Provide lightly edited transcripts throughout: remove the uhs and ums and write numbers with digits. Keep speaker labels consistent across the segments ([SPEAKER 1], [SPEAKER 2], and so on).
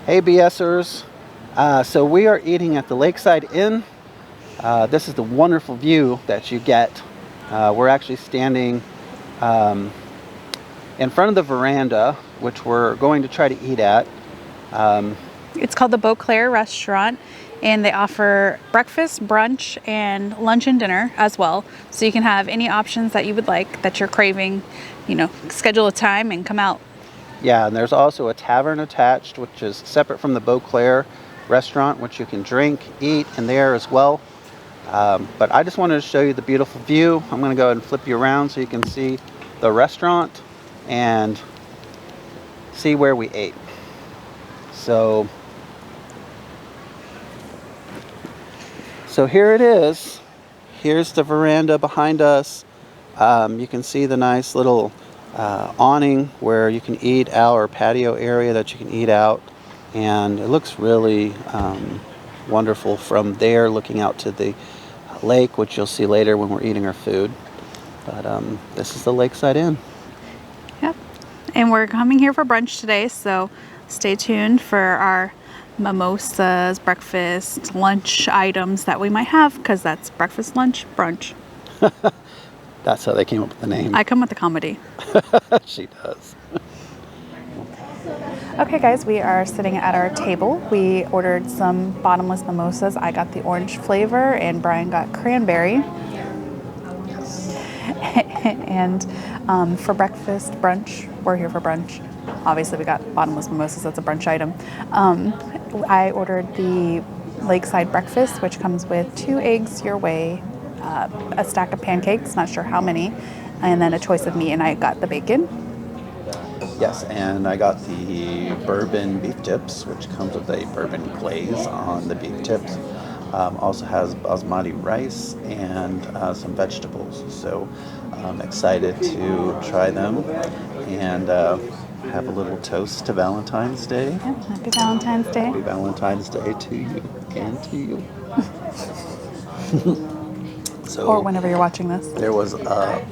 [SPEAKER 1] Hey BSers, so we are eating at the Lakeside Inn. This is the wonderful view that you get. We're actually standing in front of the veranda, which we're going to try to eat at.
[SPEAKER 2] It's called the Beauclaire restaurant, and they offer breakfast, brunch, and lunch and dinner as well. So you can have any options that you would like, that you're craving, schedule a time and come out.
[SPEAKER 1] Yeah, and there's also a tavern attached, which is separate from the Beauclaire restaurant, which you can drink, eat in there as well. But I just wanted to show you the beautiful view. I'm going to go ahead and flip you around so you can see the restaurant and see where we ate. So here it is. Here's the veranda behind us. You can see the nice little awning where you can eat out, or patio area that you can eat out, and it looks really wonderful from there, looking out to the lake, which you'll see later when we're eating our food. But this is the Lakeside Inn.
[SPEAKER 2] Yep, and we're coming here for brunch today, so stay tuned for our mimosas, breakfast, lunch items that we might have, because that's breakfast, lunch, brunch.
[SPEAKER 1] That's how they came up with the name.
[SPEAKER 2] I come with the comedy.
[SPEAKER 1] She does.
[SPEAKER 2] Okay guys, we are sitting at our table. We ordered some bottomless mimosas. I got the orange flavor and Brian got cranberry.
[SPEAKER 1] Yes.
[SPEAKER 2] And for breakfast, brunch, we're here for brunch. Obviously we got bottomless mimosas, that's a brunch item. I ordered the Lakeside breakfast, which comes with 2 eggs your way, a stack of pancakes, not sure how many, and then a choice of meat, and I got the bacon.
[SPEAKER 1] Yes, and I got the bourbon beef tips, which comes with a bourbon glaze on the beef tips. Also has basmati rice and some vegetables. So I'm excited to try them and have a little toast to Valentine's Day.
[SPEAKER 2] Yep, happy Valentine's Day.
[SPEAKER 1] Happy Valentine's Day to you and to you.
[SPEAKER 2] Or whenever you're watching this.
[SPEAKER 1] There was a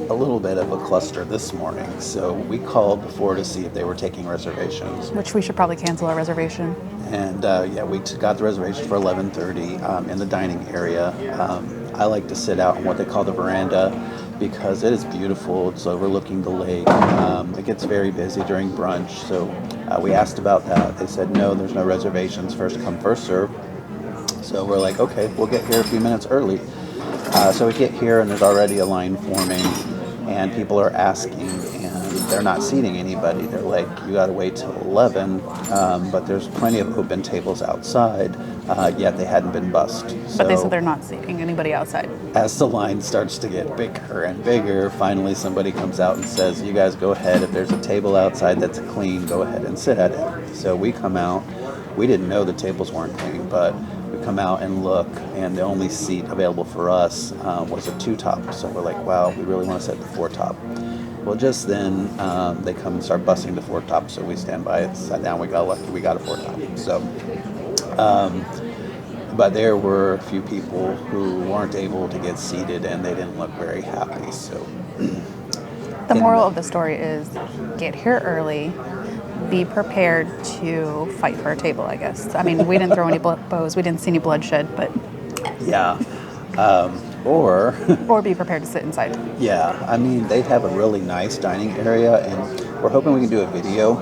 [SPEAKER 1] little bit of a cluster this morning, so we called before to see if they were taking reservations.
[SPEAKER 2] Which we should probably cancel our reservation.
[SPEAKER 1] And we got the reservation for 11:30 in the dining area. I like to sit out on what they call the veranda because it is beautiful. It's overlooking the lake. It gets very busy during brunch, so we asked about that. They said no, there's no reservations. First come, first serve. So we're like, okay, we'll get here a few minutes early. So we get here and there's already a line forming and people are asking and they're not seating anybody. They're like, you gotta wait till 11, but there's plenty of open tables outside, yet they hadn't been bussed.
[SPEAKER 2] But they said they're not seating anybody outside.
[SPEAKER 1] As the line starts to get bigger and bigger, finally somebody comes out and says, you guys go ahead, if there's a table outside that's clean, go ahead and sit at it. So we come out, we didn't know the tables weren't clean, but come out and look, and the only seat available for us was a 2-top. So we're like, wow, we really want to sit the 4-top. Well, just then they come and start busting the 4-top, so we stand by it, sat down, we got lucky, we got a 4-top. So, but there were a few people who weren't able to get seated, and they didn't look very happy. So,
[SPEAKER 2] the moral of the story is get here early. Be prepared to fight for a table, I guess. I mean, we didn't throw any bows, we didn't see any bloodshed, but...
[SPEAKER 1] Yeah. Or
[SPEAKER 2] be prepared to sit inside.
[SPEAKER 1] Yeah, I mean, they have a really nice dining area, and we're hoping we can do a video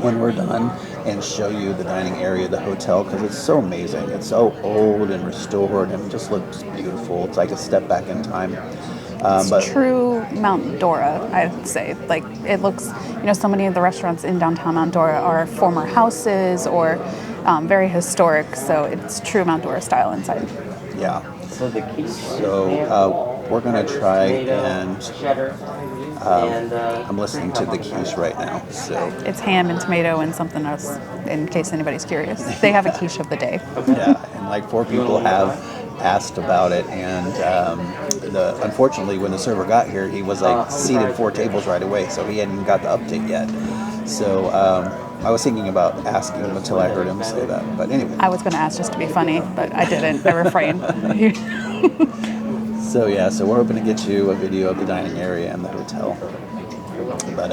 [SPEAKER 1] when we're done and show you the dining area of the hotel, because it's so amazing. It's so old and restored, and it just looks beautiful. It's like a step back in time.
[SPEAKER 2] It's true Mount Dora, I'd say. Like, it looks, so many of the restaurants in downtown Mount Dora are former houses or very historic, so it's true Mount Dora style inside.
[SPEAKER 1] Yeah. So we're going to try and I'm listening to the quiche right now. So
[SPEAKER 2] it's ham and tomato and something else, in case anybody's curious. They have a quiche of the day.
[SPEAKER 1] Yeah, and like 4 people have asked about it, and unfortunately when the server got here, he was like seated 4 tables right away, so he hadn't even got the update yet. So I was thinking about asking him until I heard him say that, but anyway.
[SPEAKER 2] I was going to ask just to be funny, but I didn't. I refrained.
[SPEAKER 1] So we're hoping to get you a video of the dining area and the hotel, but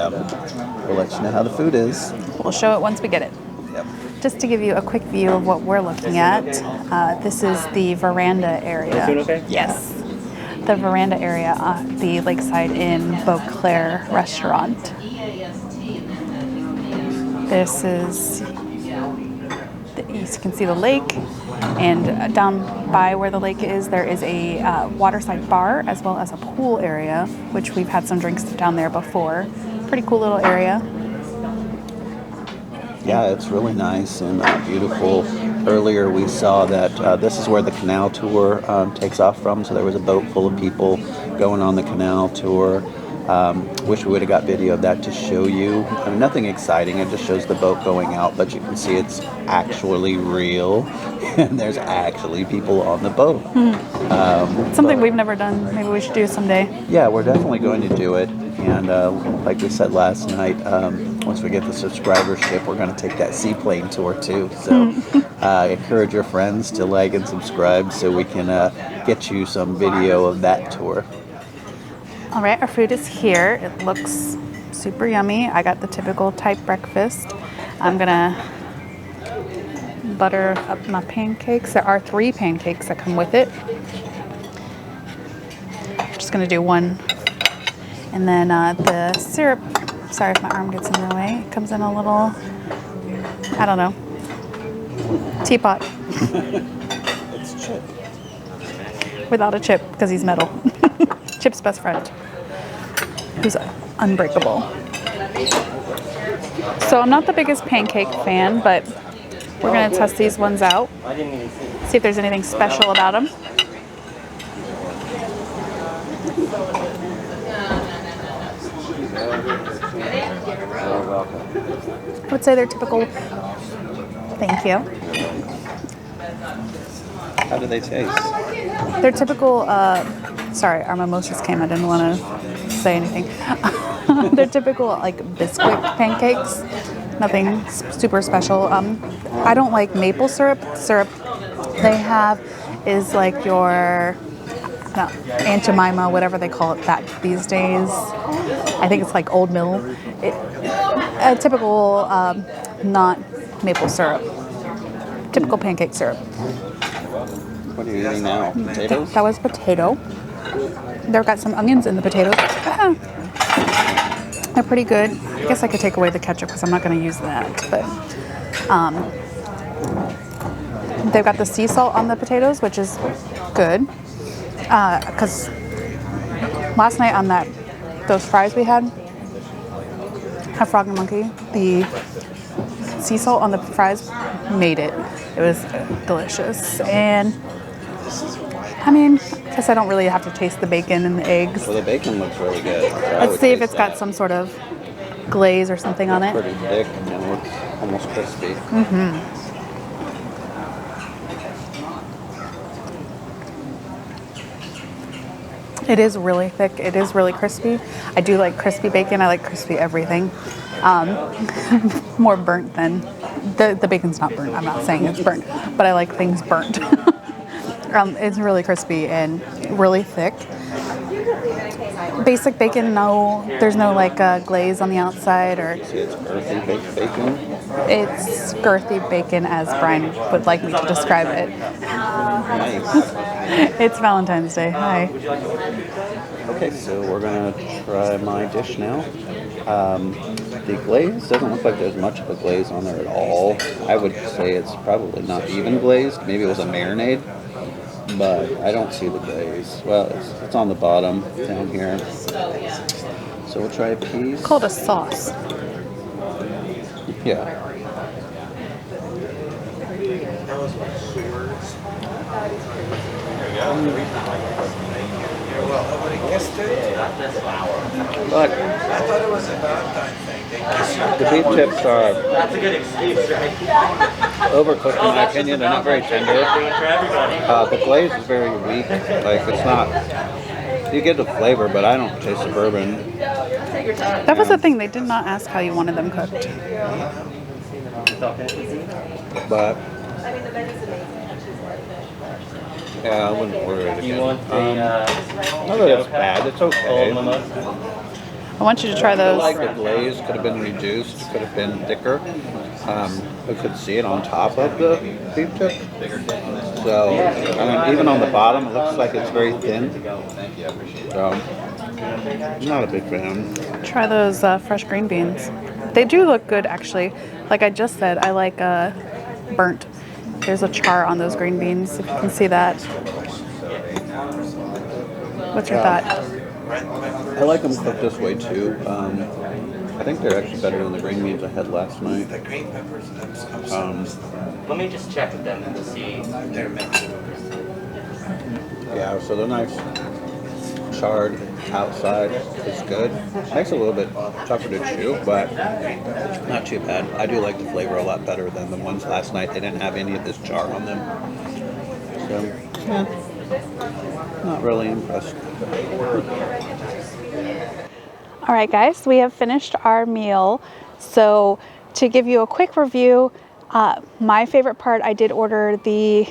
[SPEAKER 1] we'll let you know how the food is.
[SPEAKER 2] We'll show it once we get it.
[SPEAKER 1] Yep.
[SPEAKER 2] just to give you a quick view of what we're looking at, this is the veranda area.
[SPEAKER 3] Okay?
[SPEAKER 2] Yes, the veranda area at the Lakeside Inn Beauclaire restaurant. This is, you can see the lake, and down by where the lake is, there is a waterside bar as well as a pool area, which we've had some drinks down there before. Pretty cool little area.
[SPEAKER 1] Yeah, it's really nice and beautiful. Earlier we saw that this is where the canal tour takes off from, so there was a boat full of people going on the canal tour. Wish we would have got video of that to show you. I mean, nothing exciting, it just shows the boat going out, but you can see it's actually real and there's actually people on the boat.
[SPEAKER 2] Something we've never done. Maybe we should do someday.
[SPEAKER 1] Yeah, we're definitely going to do it. And like we said last night, once we get the subscribership, we're going to take that seaplane tour too. So encourage your friends to like and subscribe so we can get you some video of that tour.
[SPEAKER 2] All right, our food is here. It looks super yummy. I got the typical type breakfast. I'm gonna butter up my pancakes. There are 3 pancakes that come with it. I'm just gonna do one. And then the syrup, sorry if my arm gets in the way, it comes in a little, I don't know, teapot.
[SPEAKER 1] It's Chip.
[SPEAKER 2] Without a Chip, because he's metal. Chip's best friend, who's unbreakable. So I'm not the biggest pancake fan, but we're gonna test these ones out, see if there's anything special about them. I would say they're typical. Thank you.
[SPEAKER 1] How do they taste?
[SPEAKER 2] They're typical. Sorry, our mimosas came. I didn't want to say anything. They're typical like biscuit pancakes. Nothing super special. I don't like maple syrup. Syrup they have is like your Aunt Jemima, whatever they call it that these days. I think it's like Old Mill. A typical not maple syrup. Typical pancake syrup.
[SPEAKER 1] What are you eating now? Potatoes?
[SPEAKER 2] That was potato. They've got some onions in the potatoes. They're pretty good. I guess I could take away the ketchup because I'm not going to use that. But they've got the sea salt on the potatoes, which is good. Because last night on those fries we had, a frog and monkey, the sea salt on the fries made it. It was delicious. And I mean, I guess I don't really have to taste the bacon and the eggs.
[SPEAKER 1] Well, the bacon looks really good. So
[SPEAKER 2] Let's see if it's got some sort of glaze or something on it.
[SPEAKER 1] Pretty thick and it looks almost crispy.
[SPEAKER 2] It is really thick. It is really crispy. I do like crispy bacon. I like crispy everything. More burnt than the bacon's not burnt. I'm not saying it's burnt, but I like things burnt. It's really crispy and really thick. Basic bacon, no. There's no like glaze on the outside or.
[SPEAKER 1] See, it's earthy baked bacon.
[SPEAKER 2] It's girthy bacon, as Brian would like me to describe it.
[SPEAKER 1] Nice.
[SPEAKER 2] It's Valentine's Day. Hi.
[SPEAKER 1] Okay, so we're gonna try my dish now. The glaze doesn't look like there's much of a glaze on there at all. I would say it's probably not even glazed. Maybe it was a marinade, but I don't see the glaze. Well, it's on the bottom down here. So we'll try a piece.
[SPEAKER 2] Called a sauce.
[SPEAKER 1] Yeah. But
[SPEAKER 4] I thought it was a Valentine thing.
[SPEAKER 1] the beef tips are
[SPEAKER 3] That's a good excuse, right?
[SPEAKER 1] overcooked in my opinion. They're not very tender. The glaze is very weak. Like it's not. You get the flavor, but I don't taste the bourbon.
[SPEAKER 2] That was the thing. They did not ask how you wanted them cooked.
[SPEAKER 1] But yeah, I wouldn't order it again.
[SPEAKER 3] You want the
[SPEAKER 1] Not that it's bad. It's okay.
[SPEAKER 3] cold mimosa?
[SPEAKER 2] I want you to try
[SPEAKER 1] I
[SPEAKER 2] those.
[SPEAKER 1] like the glaze. Could have been reduced. Could have been thicker. We could see it on top of the beef tip. So, I mean, even on the bottom, it looks like it's very thin. So, I'm not a big fan.
[SPEAKER 2] Try those fresh green beans. They do look good, actually. Like I just said, I like burnt. There's a char on those green beans, if you can see that. What's your thought?
[SPEAKER 1] I like them cooked this way too. I think they're actually better than the green beans I had last night.
[SPEAKER 4] The green peppers,
[SPEAKER 3] Let me just check with them to see.
[SPEAKER 4] they're mixed.
[SPEAKER 1] Yeah, so they're nice. Charred outside is good. Makes it a little bit tougher to chew, but not too bad. I do like the flavor a lot better than the ones last night. They didn't have any of this char on them. So, yeah, not really impressed.
[SPEAKER 2] All right, guys, we have finished our meal. So to give you a quick review, my favorite part, I did order the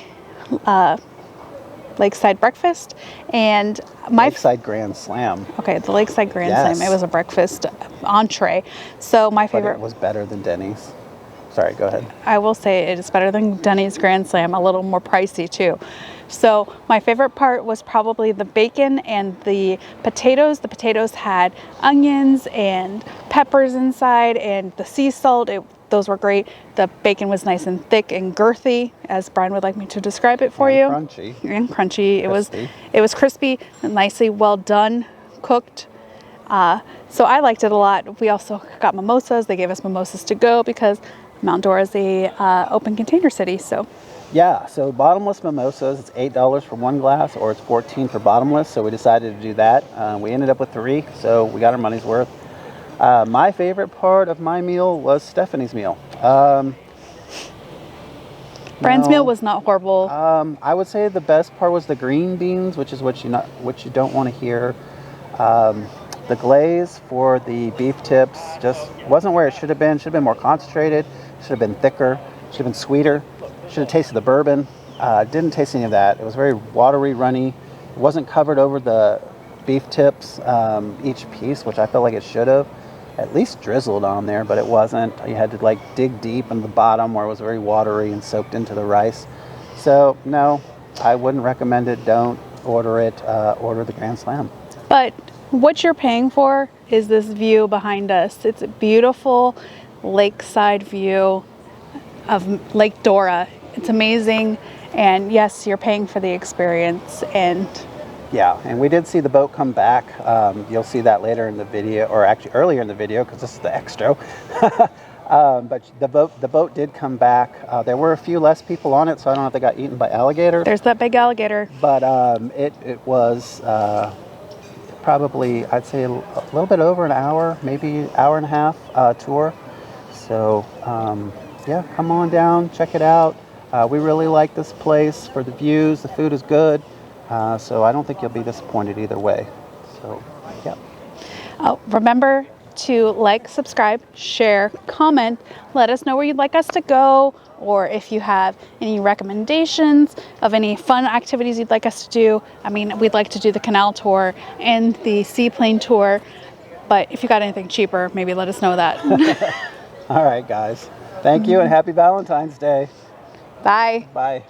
[SPEAKER 2] Lakeside breakfast, and my
[SPEAKER 1] Lakeside Grand Slam.
[SPEAKER 2] okay, the Lakeside Grand
[SPEAKER 1] Yes.
[SPEAKER 2] Slam. It was a breakfast entree. So my
[SPEAKER 1] But
[SPEAKER 2] favorite
[SPEAKER 1] it was better than Denny's. Sorry, go ahead.
[SPEAKER 2] I will say it is better than Denny's Grand Slam, a little more pricey too. So my favorite part was probably the bacon and the potatoes. The potatoes had onions and peppers inside and the sea salt. Those were great. The bacon was nice and thick and girthy, as Brian would like me to describe it for you.
[SPEAKER 1] Crunchy.
[SPEAKER 2] And crunchy.
[SPEAKER 1] Crispy.
[SPEAKER 2] It was crispy, nicely well done, cooked. So I liked it a lot. We also got mimosas. They gave us mimosas to go because Mount Dora is a open container city. So
[SPEAKER 1] Yeah, so bottomless mimosas, it's $8 for one glass, or it's $14 for bottomless. So we decided to do that. We ended up with 3, so we got our money's worth. My favorite part of my meal was Stephanie's meal.
[SPEAKER 2] Brian's
[SPEAKER 1] No.
[SPEAKER 2] meal was not horrible.
[SPEAKER 1] I would say the best part was the green beans, which is what you don't want to hear. The glaze for the beef tips just wasn't where it should have been. Should have been more concentrated. Should have been thicker. Should have been sweeter. Should have tasted the bourbon. Didn't taste any of that. It was very watery, runny. It wasn't covered over the beef tips, each piece, which I felt like it should have. At least drizzled on there, but it wasn't. You had to like dig deep into the bottom where it was very watery and soaked into the rice. So no, I wouldn't recommend it. Don't order it. Order the Grand Slam.
[SPEAKER 2] But what you're paying for is this view behind us. It's a beautiful lakeside view of Lake Dora. It's amazing. And yes, you're paying for the experience. And
[SPEAKER 1] Yeah, and we did see the boat come back. You'll see that later in the video, or actually earlier in the video, because this is the extra. But the boat did come back. There were a few less people on it, so I don't know if they got eaten by alligator.
[SPEAKER 2] there's that big alligator.
[SPEAKER 1] But it was probably, I'd say, a little bit over an hour, maybe hour and a half tour. So yeah, come on down, check it out. We really like this place for the views. The food is good. So I don't think you'll be disappointed either way. So, yeah.
[SPEAKER 2] Remember to like, subscribe, share, comment. Let us know where you'd like us to go, or if you have any recommendations of any fun activities you'd like us to do. I mean, we'd like to do the canal tour and the seaplane tour, but if you got anything cheaper, maybe let us know that.
[SPEAKER 1] All right, guys. Thank you and happy Valentine's Day.
[SPEAKER 2] Bye.
[SPEAKER 1] Bye.